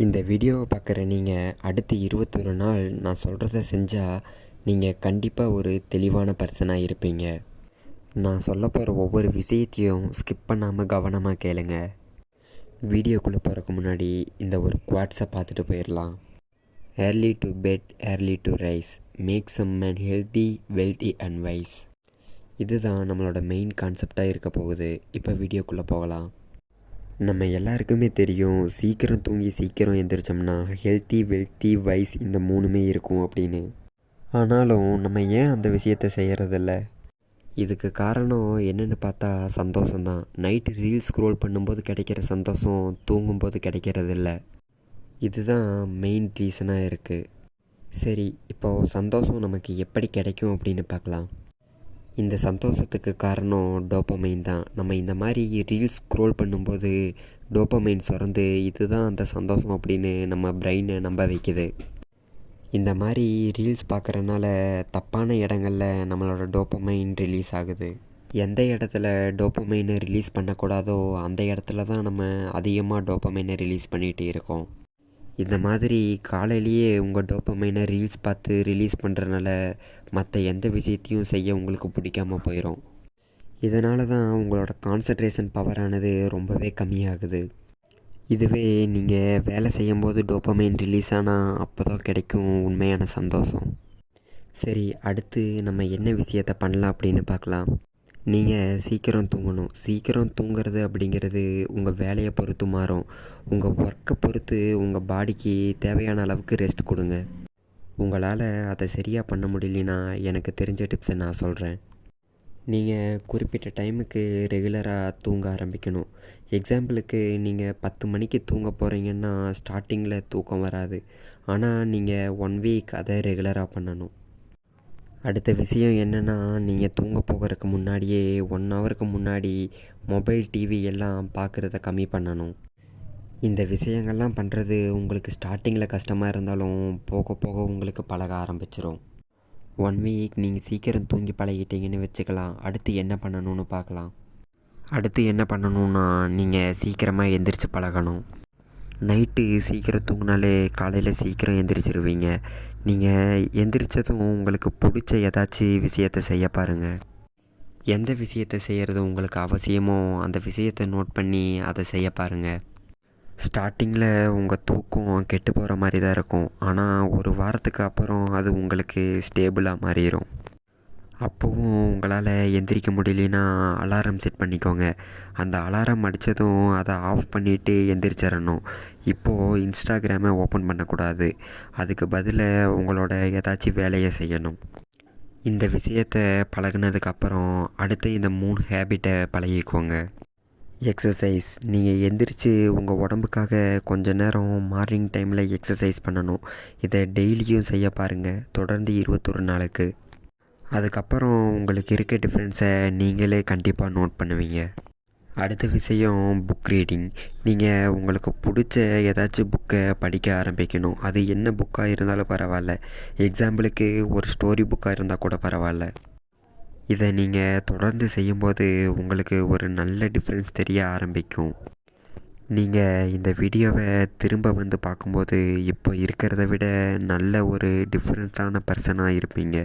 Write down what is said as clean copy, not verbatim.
இந்த வீடியோவை பார்க்குற நீங்கள் அடுத்து 21 நாள் நான் சொல்கிறத செஞ்சால் நீங்கள் கண்டிப்பாக ஒரு தெளிவான பர்சனாக இருப்பீங்க. நான் சொல்ல போகிற ஒவ்வொரு விஷயத்தையும் ஸ்கிப் பண்ணாமல் கவனமாக கேளுங்க. வீடியோக்குள்ளே போகிறதுக்கு முன்னாடி இந்த ஒரு குவாட்ஸை பார்த்துட்டு போயிடலாம். Early to bed early to rise make some man healthy wealthy and wise. இதுதான் நம்மளோட மெயின் கான்செப்டாக இருக்க போகுது. இப்போ வீடியோக்குள்ளே போகலாம். நம்ம எல்லாருக்குமே தெரியும், சீக்கிரம் தூங்கி சீக்கிரம் எந்திரிச்சோம்னா ஹெல்த்தி வெல்த்தி வைஸ் இந்த மூணுமே இருக்கும் அப்படின்னு. ஆனாலும் நம்ம ஏன் அந்த விஷயத்தை செய்கிறதில்ல? இதுக்கு காரணம் என்னென்னு பார்த்தா சந்தோஷம்தான். நைட்டு ரீல்ஸ் ஸ்க்ரோல் பண்ணும்போது கிடைக்கிற சந்தோஷம் தூங்கும்போது கிடைக்கிறதில்ல. இதுதான் மெயின் ரீசனாக இருக்குது. சரி, இப்போது சந்தோஷம் நமக்கு எப்படி கிடைக்கும் அப்படின்னு பார்க்கலாம். இந்த சந்தோஷத்துக்கு காரணம் டோப்பமைன் தான். நம்ம இந்த மாதிரி ரீல்ஸ் ஸ்க்ரோல் பண்ணும்போது டோப்பமைன் சுரந்து இதுதான் அந்த சந்தோஷம் அப்படின்னு நம்ம பிரெயினை நம்ப வைக்குது. இந்த மாதிரி ரீல்ஸ் பார்க்குறனால தப்பான இடங்களில் நம்மளோட டோப்பமைன் ரிலீஸ் ஆகுது. எந்த இடத்துல டோப்பமைனை ரிலீஸ் பண்ணக்கூடாதோ அந்த இடத்துல தான் நம்ம அதிகமாக டோப்பமைனை ரிலீஸ் பண்ணிகிட்டு இருக்கோம். இந்த மாதிரி காலையிலேயே உங்கள் டோப்பமைனை ரீல்ஸ் பார்த்து ரிலீஸ் பண்ணுறனால மற்ற எந்த விஷயத்தையும் செய்ய உங்களுக்கு பிடிக்காமல் போயிடும். இதனால தான் உங்களோட கான்சன்ட்ரேஷன் பவரானது ரொம்பவே கம்மியாகுது. இதுவே நீங்கள் வேலை செய்யும்போது டோப்பமைன் ரிலீஸ் ஆனால் அப்போ தான் கிடைக்கும் உண்மையான சந்தோஷம். சரி, அடுத்து நம்ம என்ன விஷயத்தை பண்ணலாம் அப்படின்னு பார்க்கலாம். நீங்கள் சீக்கிரம் தூங்கணும். சீக்கிரம் தூங்குறது அப்படிங்கிறது உங்கள் வேலையை பொறுத்து மாறும். உங்கள் ஒர்க்கை பொறுத்து உங்கள் பாடிக்கு தேவையான அளவுக்கு ரெஸ்ட் கொடுங்க. உங்களால் அதை சரியாக பண்ண முடியலனா எனக்கு தெரிஞ்ச டிப்ஸை நான் சொல்கிறேன். நீங்கள் குறிப்பிட்ட டைமுக்கு ரெகுலராக தூங்க ஆரம்பிக்கணும். எக்ஸாம்பிளுக்கு நீங்கள் 10 மணிக்கு தூங்க போகிறீங்கன்னா ஸ்டார்டிங்கில் தூக்கம் வராது. ஆனால் நீங்கள் 1 வீக் அதை ரெகுலராக பண்ணணும். அடுத்த விஷயம் என்னென்னா, நீங்கள் தூங்க போகிறதுக்கு முன்னாடியே 1 ஹவருக்கு முன்னாடி மொபைல் டிவி எல்லாம் பார்க்குறத கம்மி பண்ணணும். இந்த விஷயங்கள்லாம் பண்ணுறது உங்களுக்கு ஸ்டார்டிங்கில் கஷ்டமாக இருந்தாலும் போக போக உங்களுக்கு பழக ஆரம்பிச்சிடும். 1 வீக் நீங்கள் சீக்கிரம் தூங்கி பழகிட்டீங்கன்னு வச்சுக்கலாம். அடுத்து என்ன பண்ணணும்னு பார்க்கலாம். அடுத்து என்ன பண்ணணுன்னா, நீங்கள் சீக்கிரமாக எந்திரிச்சு பழகணும். நைட்டு சீக்கிரம் தூங்கினாலே காலையில் சீக்கிரம் எந்திரிச்சிருவீங்க. நீங்கள் எந்திரிச்சதும் உங்களுக்கு பிடிச்ச ஏதாச்சும் விஷயத்தை செய்ய பாருங்கள். எந்த விஷயத்தை செய்கிறது உங்களுக்கு அவசியமோ அந்த விஷயத்தை நோட் பண்ணி அதை செய்ய பாருங்கள். ஸ்டார்டிங்கில் உங்கள் தூக்கம் கெட்டு போகிற மாதிரி தான் இருக்கும். ஆனால் ஒரு வாரத்துக்கு அப்புறம் அது உங்களுக்கு ஸ்டேபிளாக மாறிடும். அப்போவும் உங்களால் எந்திரிக்க முடியலனா அலாரம் செட் பண்ணிக்கோங்க. அந்த அலாரம் அடித்ததும் அதை ஆஃப் பண்ணிவிட்டு எந்திரிச்சிடணும். இப்போது இன்ஸ்டாகிராமை ஓப்பன் பண்ணக்கூடாது. அதுக்கு பதிலாக உங்களோட ஏதாச்சும் வேலையை செய்யணும். இந்த விஷயத்தை பழகினதுக்கப்புறம் அடுத்து இந்த 3 ஹேபிட்டை பழகிக்கோங்க. எக்ஸசைஸ். நீங்கள் எந்திரிச்சு உங்கள் உடம்புக்காக கொஞ்ச நேரம் மார்னிங் டைமில் எக்ஸசைஸ் பண்ணணும். இதை டெய்லியும் செய்ய பாருங்கள், தொடர்ந்து 21 நாளுக்கு. அதுக்கப்புறம் உங்களுக்கு இருக்க டிஃப்ரென்ஸை நீங்களே கண்டிப்பாக நோட் பண்ணுவீங்க. அடுத்த விஷயம் புக் ரீடிங். நீங்கள் உங்களுக்கு பிடிச்ச ஏதாச்சும் புக்கை படிக்க ஆரம்பிக்கணும். அது என்ன புக்காக இருந்தாலும் பரவாயில்ல. எக்ஸாம்பிளுக்கு ஒரு ஸ்டோரி புக்காக இருந்தால் கூட பரவாயில்ல. இதை நீங்கள் தொடர்ந்து செய்யும்போது உங்களுக்கு ஒரு நல்ல டிஃப்ரென்ஸ் தெரிய ஆரம்பிக்கும். நீங்கள் இந்த வீடியோவை திரும்ப வந்து பார்க்கும்போது இப்போ இருக்கிறத விட நல்ல ஒரு டிஃப்ரெண்ட்டான பர்சனாக இருப்பீங்க.